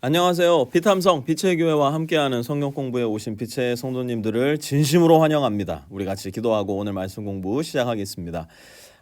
안녕하세요. 피탐성 빛의 교회와 함께하는 성경 공부에 오신 빛의 성도님들을 진심으로 환영합니다. 우리 같이 기도하고 오늘 말씀 공부 시작하겠습니다.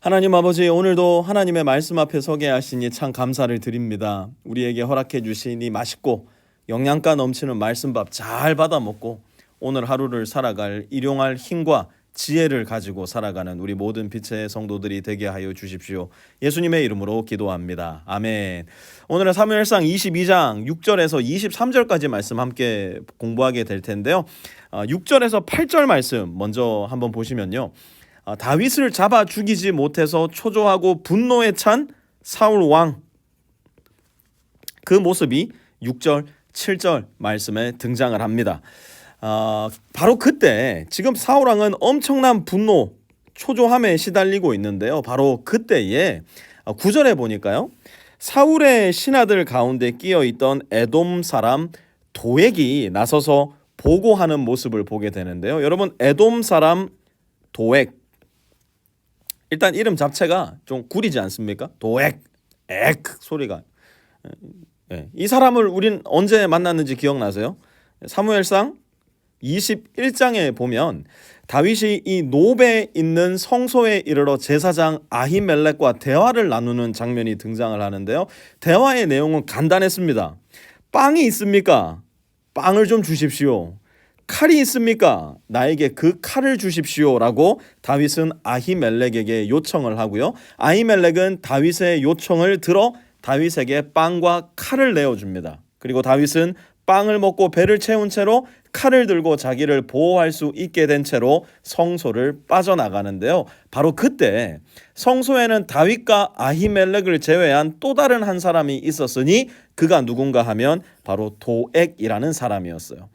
하나님 아버지, 오늘도 하나님의 말씀 앞에 서게 하시니 참 감사를 드립니다. 우리에게 허락해 주신 이 맛있고 영양가 넘치는 말씀밥 잘 받아 먹고 오늘 하루를 살아갈 일용할 힘과 지혜를 가지고 살아가는 우리 모든 빛의 성도들이 되게 하여 주십시오. 예수님의 이름으로 기도합니다. 아멘. 오늘은 사무엘상 22장 6절에서 23절까지 말씀 함께 공부하게 될 텐데요. 6절에서 8절 말씀 먼저 한번 보시면요. 다윗을 잡아 죽이지 못해서 초조하고 분노에 찬 사울 왕, 그 모습이 6절, 7절 말씀에 등장을 합니다. 바로 그때 지금 사울왕은 엄청난 분노, 초조함에 시달리고 있는데요. 바로 그때에 9절에 보니까요, 사울의 신하들 가운데 끼어있던 에돔 사람 도액이 나서서 보고하는 모습을 보게 되는데요. 여러분, 에돔 사람 도액, 일단 이름 자체가 좀 구리지 않습니까? 도액, 액 소리가. 이 사람을 우린 언제 만났는지 기억나세요? 사무엘상 21장에 보면 다윗이 이 노베에 있는 성소에 이르러 제사장 아히멜렉과 대화를 나누는 장면이 등장을 하는데요. 대화의 내용은 간단했습니다. 빵이 있습니까? 빵을 좀 주십시오. 칼이 있습니까? 나에게 그 칼을 주십시오 라고 다윗은 아히멜렉에게 요청을 하고요. 아히멜렉은 다윗의 요청을 들어 다윗에게 빵과 칼을 내어줍니다. 그리고 다윗은 빵을 먹고 배를 채운 채로 칼을 들고 자기를 보호할 수 있게 된 채로 성소를 빠져나가는데요. 바로 그때 성소에는 다윗과 아히멜렉을 제외한 또 다른 한 사람이 있었으니 그가 누군가 하면 바로 도액이라는 사람이었어요.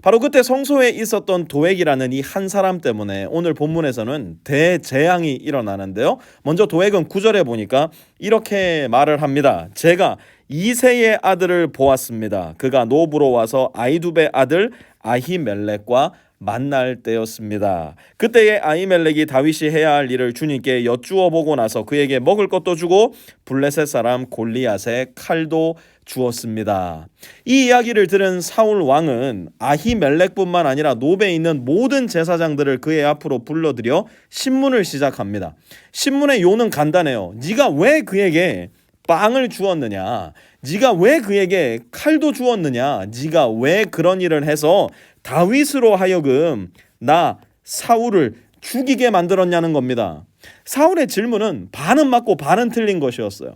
바로 그때 성소에 있었던 도액이라는 이 한 사람 때문에 오늘 본문에서는 대재앙이 일어나는데요. 먼저 도액은 9절에 보니까 이렇게 말을 합니다. 제가 이새의 아들을 보았습니다. 그가 노브로 와서 아히두베의 아들 아히멜렉과 만날 때였습니다. 그때에 아히멜렉이 다윗이 해야 할 일을 주님께 여쭈어 보고 나서 그에게 먹을 것도 주고 블레셋 사람 골리앗의 칼도 주었습니다. 이 이야기를 들은 사울 왕은 아히멜렉뿐만 아니라 노베에 있는 모든 제사장들을 그의 앞으로 불러들여 신문을 시작합니다. 신문의 요는 간단해요. 네가 왜 그에게 빵을 주었느냐? 네가 왜 그에게 칼도 주었느냐? 네가 왜 그런 일을 해서 다윗으로 하여금 나 사울을 죽이게 만들었냐는 겁니다. 사울의 질문은 반은 맞고 반은 틀린 것이었어요.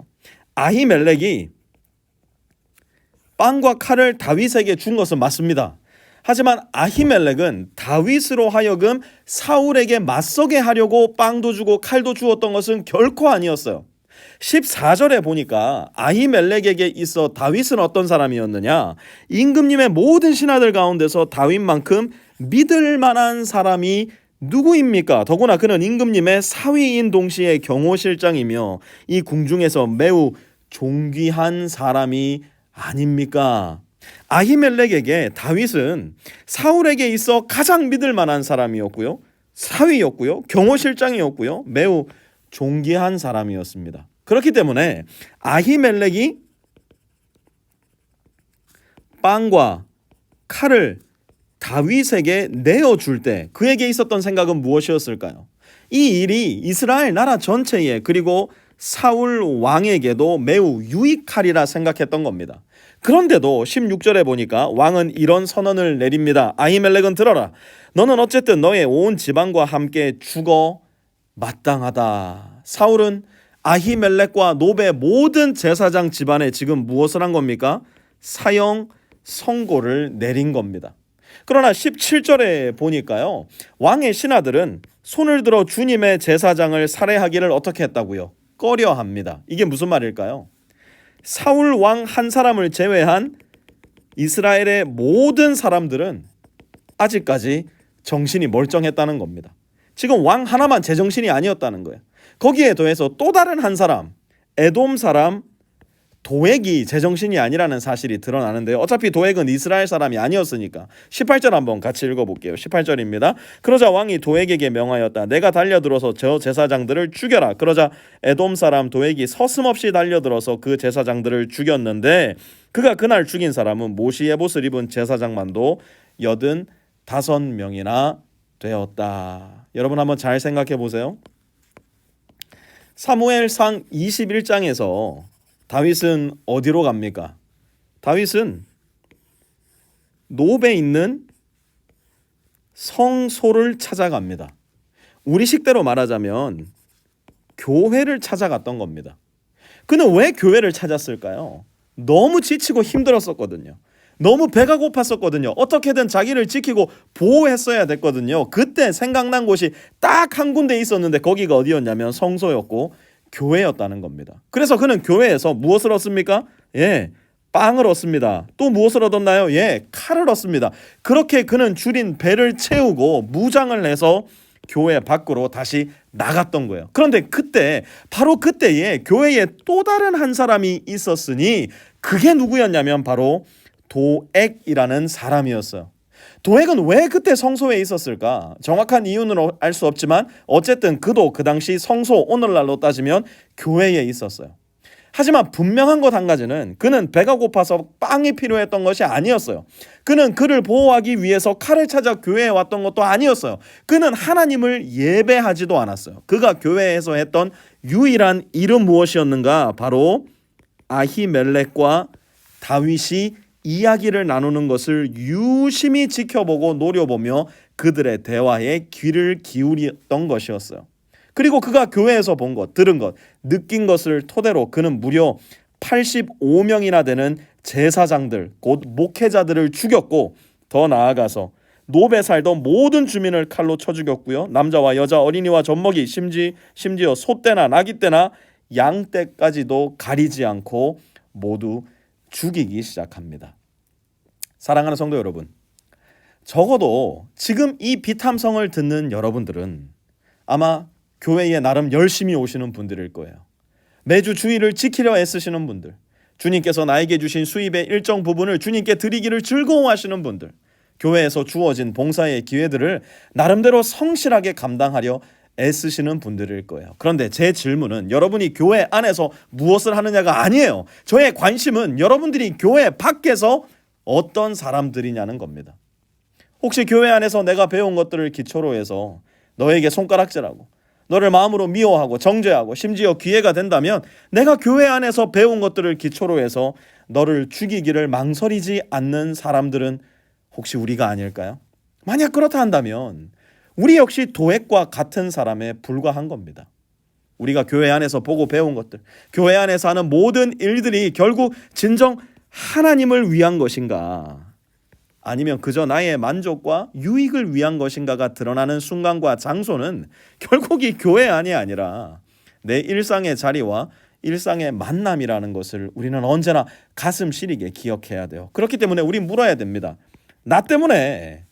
아히멜렉이 빵과 칼을 다윗에게 준 것은 맞습니다. 하지만 아히멜렉은 다윗으로 하여금 사울에게 맞서게 하려고 빵도 주고 칼도 주었던 것은 결코 아니었어요. 14절에 보니까 아히멜렉에게 있어 다윗은 어떤 사람이었느냐? 임금님의 모든 신하들 가운데서 다윗만큼 믿을 만한 사람이 누구입니까? 더구나 그는 임금님의 사위인 동시에 경호실장이며 이 궁중에서 매우 존귀한 사람이 아닙니까? 아히멜렉에게 다윗은 사울에게 있어 가장 믿을 만한 사람이었고요, 사위였고요, 경호실장이었고요, 매우 존귀한 사람이었습니다. 그렇기 때문에 아히멜렉이 빵과 칼을 다윗에게 내어줄 때 그에게 있었던 생각은 무엇이었을까요? 이 일이 이스라엘 나라 전체에 그리고 사울 왕에게도 매우 유익하리라 생각했던 겁니다. 그런데도 16절에 보니까 왕은 이런 선언을 내립니다. 아히멜렉은 들어라. 너는 어쨌든 너의 온 지방과 함께 죽어 마땅하다. 사울은 아히멜렉과 노베 모든 제사장 집안에 지금 무엇을 한 겁니까? 사형 선고를 내린 겁니다. 그러나 17절에 보니까요, 왕의 신하들은 손을 들어 주님의 제사장을 살해하기를 어떻게 했다고요? 꺼려합니다. 이게 무슨 말일까요? 사울 왕 한 사람을 제외한 이스라엘의 모든 사람들은 아직까지 정신이 멀쩡했다는 겁니다. 지금 왕 하나만 제정신이 아니었다는 거예요. 거기에 더해서 또 다른 한 사람, 에돔 사람 도액이 제정신이 아니라는 사실이 드러나는데요. 어차피 도액은 이스라엘 사람이 아니었으니까 18절 한번 같이 읽어볼게요. 18절입니다. 그러자 왕이 도액에게 명하였다. 내가 달려들어서 저 제사장들을 죽여라. 그러자 에돔 사람 도액이 서슴없이 달려들어서 그 제사장들을 죽였는데 그가 그날 죽인 사람은 모시의 옷을 입은 제사장만도 85명이나 되었다. 여러분 한번 잘 생각해 보세요. 사무엘상 21장에서 다윗은 어디로 갑니까? 다윗은 노베에 있는 성소를 찾아갑니다. 우리 식대로 말하자면 교회를 찾아갔던 겁니다. 그는 왜 교회를 찾았을까요? 너무 지치고 힘들었었거든요. 너무 배가 고팠었거든요. 어떻게든 자기를 지키고 보호했어야 됐거든요. 그때 생각난 곳이 딱 한 군데 있었는데 거기가 어디였냐면 성소였고 교회였다는 겁니다. 그래서 그는 교회에서 무엇을 얻습니까? 빵을 얻습니다. 또 무엇을 얻었나요? 칼을 얻습니다. 그렇게 그는 줄인 배를 채우고 무장을 해서 교회 밖으로 다시 나갔던 거예요. 그런데 그때 바로 그때에 교회에 또 다른 한 사람이 있었으니 그게 누구였냐면 바로 도액이라는 사람이었어요. 도액은 왜 그때 성소에 있었을까? 정확한 이유는 알 수 없지만 어쨌든 그도 그 당시 성소, 오늘날로 따지면 교회에 있었어요. 하지만 분명한 것 한 가지는 그는 배가 고파서 빵이 필요했던 것이 아니었어요. 그는 그를 보호하기 위해서 칼을 찾아 교회에 왔던 것도 아니었어요. 그는 하나님을 예배하지도 않았어요. 그가 교회에서 했던 유일한 일은 무엇이었는가? 바로 아히멜렉과 다윗이 이야기를 나누는 것을 유심히 지켜보고 노려보며 그들의 대화에 귀를 기울였던 것이었어요. 그리고 그가 교회에서 본 것, 들은 것, 느낀 것을 토대로 그는 무려 85명이나 되는 제사장들, 곧 목회자들을 죽였고 더 나아가서 노베 살던 모든 주민을 칼로 쳐 죽였고요. 남자와 여자, 어린이와 젖먹이, 심지어 소떼나 나귀떼나 양떼까지도 가리지 않고 모두 죽이기 시작합니다. 사랑하는 성도 여러분, 적어도 지금 이 비탐성을 듣는 여러분들은 아마 교회에 나름 열심히 오시는 분들일 거예요. 매주 주일을 지키려 애쓰시는 분들, 주님께서 나에게 주신 수입의 일정 부분을 주님께 드리기를 즐거워하시는 분들, 교회에서 주어진 봉사의 기회들을 나름대로 성실하게 감당하려 애쓰시는 분들일 거예요. 그런데 제 질문은 여러분이 교회 안에서 무엇을 하느냐가 아니에요. 저의 관심은 여러분들이 교회 밖에서 어떤 사람들이냐는 겁니다. 혹시 교회 안에서 내가 배운 것들을 기초로 해서 너에게 손가락질하고 너를 마음으로 미워하고 정죄하고 심지어 기회가 된다면 내가 교회 안에서 배운 것들을 기초로 해서 너를 죽이기를 망설이지 않는 사람들은 혹시 우리가 아닐까요? 만약 그렇다 한다면 우리 역시 도액과 같은 사람에 불과한 겁니다. 우리가 교회 안에서 보고 배운 것들, 교회 안에서 하는 모든 일들이 결국 진정 하나님을 위한 것인가? 아니면 그저 나의 만족과 유익을 위한 것인가가 드러나는 순간과 장소는 결국 이 교회 안이 아니라 내 일상의 자리와 일상의 만남이라는 것을 우리는 언제나 가슴 시리게 기억해야 돼요. 그렇기 때문에 우린 물어야 됩니다. 나 때문에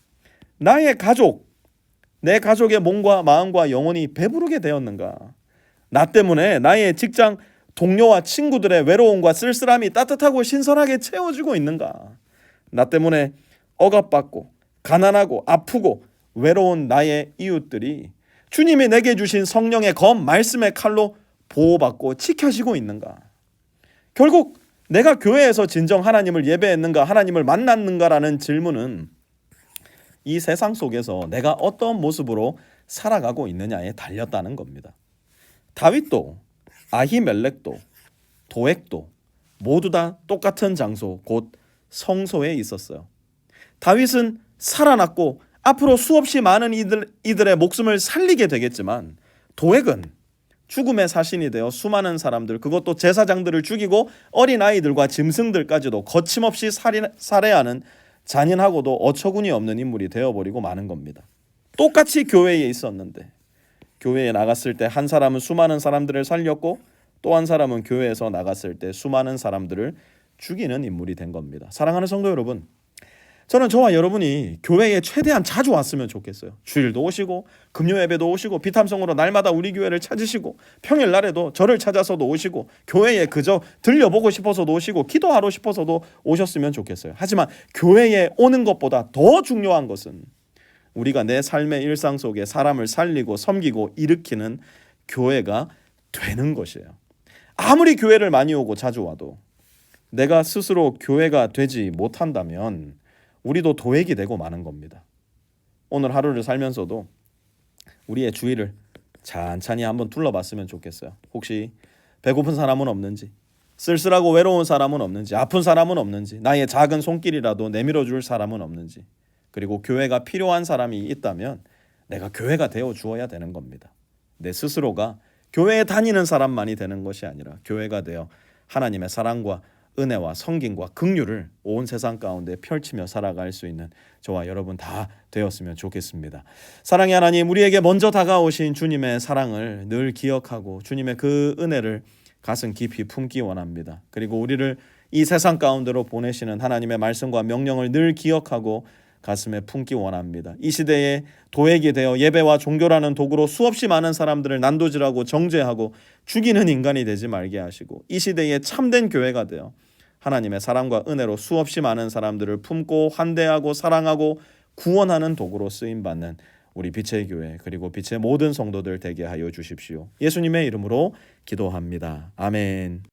나의 가족, 내 가족의 몸과 마음과 영혼이 배부르게 되었는가? 나 때문에 나의 직장 동료와 친구들의 외로움과 쓸쓸함이 따뜻하고 신선하게 채워지고 있는가? 나 때문에 억압받고 가난하고 아프고 외로운 나의 이웃들이 주님이 내게 주신 성령의 검, 말씀의 칼로 보호받고 지켜지고 있는가? 결국 내가 교회에서 진정 하나님을 예배했는가, 하나님을 만났는가라는 질문은 이 세상 속에서 내가 어떤 모습으로 살아가고 있느냐에 달렸다는 겁니다. 다윗도 아히멜렉도 도액도 모두 다 똑같은 장소, 곧 성소에 있었어요. 다윗은 살아났고 앞으로 수없이 많은 이들의 목숨을 살리게 되겠지만 도액은 죽음의 사신이 되어 수많은 사람들, 그것도 제사장들을 죽이고 어린아이들과 짐승들까지도 거침없이 살해하는 잔인하고도 어처구니 없는 인물이 되어버리고 마는 겁니다. 똑같이 교회에 있었는데 교회에 나갔을 때 한 사람은 수많은 사람들을 살렸고 또 한 사람은 교회에서 나갔을 때 수많은 사람들을 죽이는 인물이 된 겁니다. 사랑하는 성도 여러분, 저는 저와 여러분이 교회에 최대한 자주 왔으면 좋겠어요. 주일도 오시고 금요 예배도 오시고 비탐성으로 날마다 우리 교회를 찾으시고 평일 날에도 저를 찾아서도 오시고 교회에 그저 들려보고 싶어서도 오시고 기도하러 싶어서도 오셨으면 좋겠어요. 하지만 교회에 오는 것보다 더 중요한 것은 우리가 내 삶의 일상 속에 사람을 살리고 섬기고 일으키는 교회가 되는 것이에요. 아무리 교회를 많이 오고 자주 와도 내가 스스로 교회가 되지 못한다면 우리도 도액이 되고 마는 겁니다. 오늘 하루를 살면서도 우리의 주위를 찬찬히 한번 둘러봤으면 좋겠어요. 혹시 배고픈 사람은 없는지, 쓸쓸하고 외로운 사람은 없는지, 아픈 사람은 없는지, 나의 작은 손길이라도 내밀어 줄 사람은 없는지, 그리고 교회가 필요한 사람이 있다면 내가 교회가 되어 주어야 되는 겁니다. 내 스스로가 교회에 다니는 사람만이 되는 것이 아니라 교회가 되어 하나님의 사랑과 은혜와 성김과 긍휼을 온 세상 가운데 펼치며 살아갈 수 있는 저와 여러분 다 되었으면 좋겠습니다. 사랑의 하나님, 우리에게 먼저 다가오신 주님의 사랑을 늘 기억하고 주님의 그 은혜를 가슴 깊이 품기 원합니다. 그리고 우리를 이 세상 가운데로 보내시는 하나님의 말씀과 명령을 늘 기억하고 가슴에 품기 원합니다. 이 시대에 도액이 되어 예배와 종교라는 도구로 수없이 많은 사람들을 난도질하고 정죄하고 죽이는 인간이 되지 말게 하시고, 이 시대에 참된 교회가 되어 하나님의 사랑과 은혜로 수없이 많은 사람들을 품고 환대하고 사랑하고 구원하는 도구로 쓰임받는 우리 빛의 교회 그리고 빛의 모든 성도들 되게 하여 주십시오. 예수님의 이름으로 기도합니다. 아멘.